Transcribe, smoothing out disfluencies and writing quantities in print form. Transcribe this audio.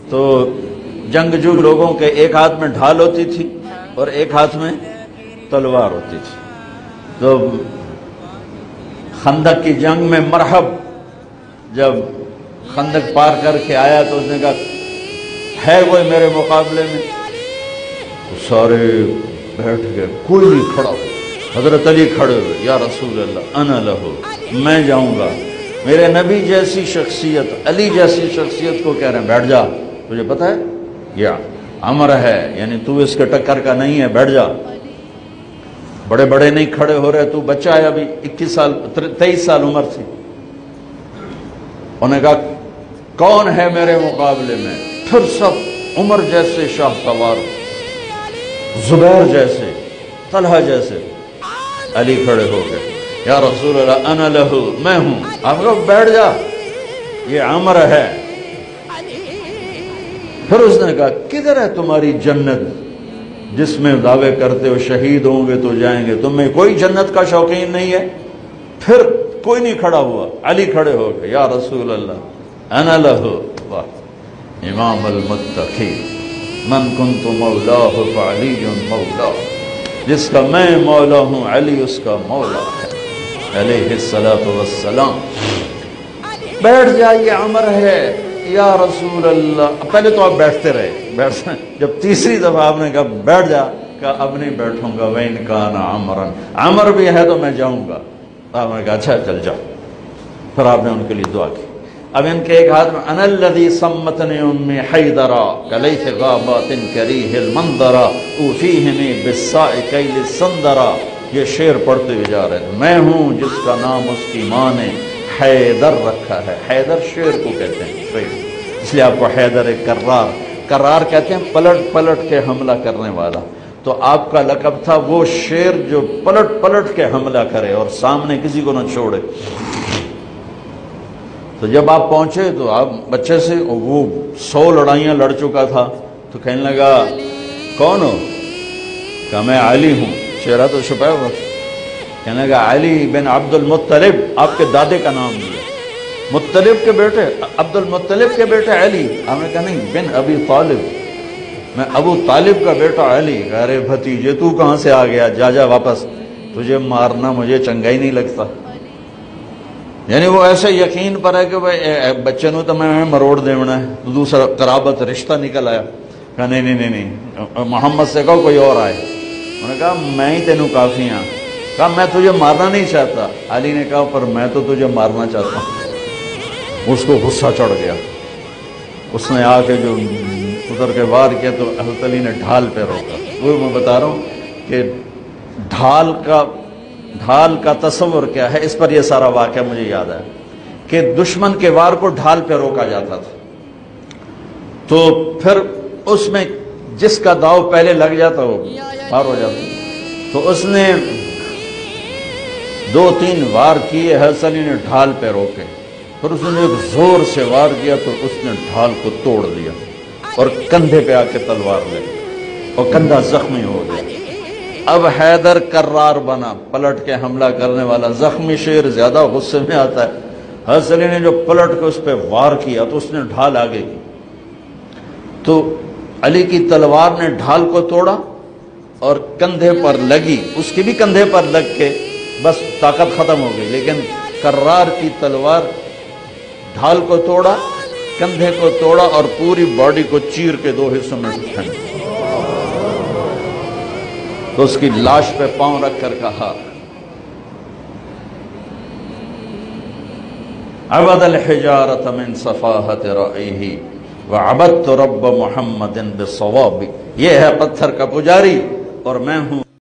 تو جنگجو لوگوں کے ایک ہاتھ میں ڈھال ہوتی تھی اور ایک ہاتھ میں تلوار ہوتی تھی. تو خندق کی جنگ میں مرحب جب خندق پار کر کے آیا تو اس نے کہا ہے کوئی میرے مقابلے میں؟ تو سارے بیٹھ گئے، کوئی نہیں کھڑا. حضرت علی کھڑے ہوئے، یا رسول اللہ انا لہو، میں جاؤں گا. میرے نبی جیسی شخصیت، علی جیسی شخصیت کو کہہ رہے ہیں بیٹھ جا، تجھے پتہ ہے یہ امر ہے، یعنی تو اس کے ٹکر کا نہیں ہے، بیٹھ جا. بڑے بڑے نہیں کھڑے ہو رہے، تو بچہ ہے، ابھی 21 سال 23 سال عمر تھی. انہوں نے کہا کون ہے میرے مقابلے میں؟ پھر سب عمر جیسے شاہ سوار، زبیر جیسے، طلحہ جیسے. علی کھڑے ہو گئے، یا رسول اللہ انا لہو، میں ہوں. آپ کہو بیٹھ جا، یہ عمر ہے. پھر اس نے کہا کدھر ہے تمہاری جنت جس میں دعوے کرتے ہو شہید ہوں گے تو جائیں گے، تمہیں کوئی جنت کا شوقین نہیں ہے؟ پھر کوئی نہیں کھڑا ہوا. علی کھڑے ہو گئے، یا رسول اللہ انا لہو. واہ، امام المتقین، من کنت مولاہ فعلی مولا، جس کا میں مولا ہوں علی اس کا مولا ہے علیہ الصلاۃ والسلام. بیٹھ جائیے، عمر ہے یا رسول اللہ. پہلے تو آپ بیٹھتے رہے، جب تیسری دفعہ آپ نے کہا بیٹھ جا، کہا اب نہیں بیٹھوں گا. وَإِنْ كَانَ عَمْرًا، عمر بھی ہے تو میں جاؤں گا. آپ نے کہا اچھا چل جاؤ. پھر آپ نے ان کے لیے دعا کی. اب ان کے ایک ہاتھ میں انا الذی سمتنی امی حیدرا کلیث غابات کریہ المنظرا اوفیہنی بالساء کیل السندرا. یہ شعر پڑھتے ہوئے جا رہے ہیں، میں ہوں جس کا نام اس کی ماں نے حیدر رکھا ہے. حیدر شعر کو کہتے ہیں، شعر، اس لیے آپ کو حیدر کرار، کرار کہتے ہیں پلٹ پلٹ کے حملہ کرنے والا. تو آپ کا لقب تھا وہ شیر جو پلٹ پلٹ کے حملہ کرے اور سامنے کسی کو نہ چھوڑے. تو جب آپ پہنچے تو آپ بچے سے، وہ 100 لڑائیاں لڑ چکا تھا، تو کہنے لگا کون ہو؟ کہا میں علی ہوں. چہرہ تو چھپایا ہوا. کہنے لگا علی بن عبد المطلب، آپ کے دادے کا نام دیا، مطلب کے بیٹے، عبد المطلب کے بیٹے علی. آپ نے کہا نہیں، بن ابی طالب، میں ابو طالب کا بیٹا علی. ارے بھتیجے تو کہاں سے آ گیا، جا جا واپس، تجھے مارنا مجھے چنگا ہی نہیں لگتا. یعنی وہ ایسے یقین پر ہے کہ بچے نو تو میں مروڑ دیونا ہے. تو دوسرا قرابت رشتہ نکل آیا. کہا نہیں نہیں نہیں، محمد سے کہو کوئی اور آئے. انہوں نے کہا میں ہی تینوں کافی ہاں. کہا میں تجھے مارنا نہیں چاہتا. علی نے کہا پر میں تو تجھے مارنا چاہتا ہوں. اس کو غصہ چڑھ گیا. اس نے آ کے جو اتر کے وار کیا تو حضرت علی نے ڈھال پہ روکا. وہ میں بتا رہا ہوں کہ ڈھال کا تصور کیا ہے. اس پر یہ سارا واقعہ مجھے یاد ہے کہ دشمن کے وار کو ڈھال پہ روکا جاتا تھا. تو پھر اس میں جس کا داؤ پہلے لگ جاتا وہ پار ہو جاتا. تو اس نے 2-3 وار کیے، حضرت علی نے ڈھال پہ روکے. پھر اس نے ایک زور سے وار کیا تو اس نے ڈھال کو توڑ دیا اور کندھے پہ آ کے تلوار لگی اور کندھا زخمی ہو گیا. اب حیدر کرار بنا، پلٹ کے حملہ کرنے والا. زخمی شیر زیادہ غصے میں آتا ہے. حضرت علی نے جو پلٹ کے اس پہ وار کیا تو اس نے ڈھال آگے کی. تو علی کی تلوار نے ڈھال کو توڑا اور کندھے پر لگی، اس کی بھی کندھے پر لگ کے بس طاقت ختم ہو گئی. لیکن کرار کی تلوار ڈھال کو توڑا، کندھے کو توڑا اور پوری باڈی کو چیر کے 2 حصوں میں پھینک. تو اس کی لاش پہ پاؤں رکھ کر کہا عبد الحجارۃ من صفاحت رأیہ وعبدت رب محمد بالصواب. یہ ہے پتھر کا پجاری اور میں ہوں